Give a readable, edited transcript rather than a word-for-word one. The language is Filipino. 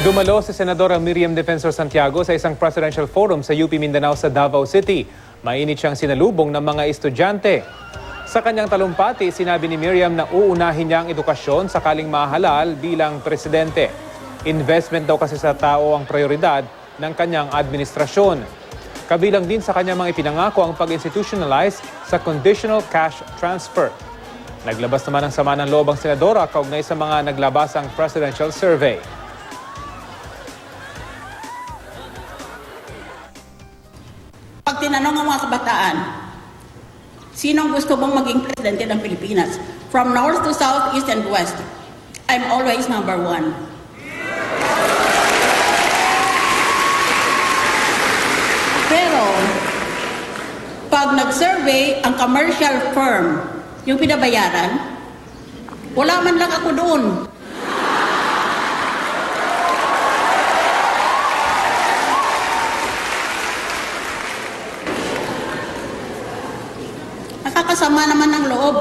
Dumalo si Senadora Miriam Defensor Santiago sa isang presidential forum sa UP Mindanao sa Davao City. Mainit siyang sinalubong ng mga estudyante. Sa kanyang talumpati, sinabi ni Miriam na uunahin niya ang edukasyon sakaling mahalal bilang presidente. Investment daw kasi sa tao ang prioridad ng kanyang administrasyon. Kabilang din sa kanyang mga ipinangako ang pag-institutionalize sa conditional cash transfer. Naglabas naman ng sama ng loob ang senadora kaugnay sa mga naglabasang presidential survey. Pag tinanong ang mga kabataan, sinong gusto mong maging presidente ng Pilipinas? From north to south, east and west, I'm always number one. Pero, pag nag-survey ang commercial firm, yung pinabayaran, wala man lang ako doon. Nakakasama naman ng loob.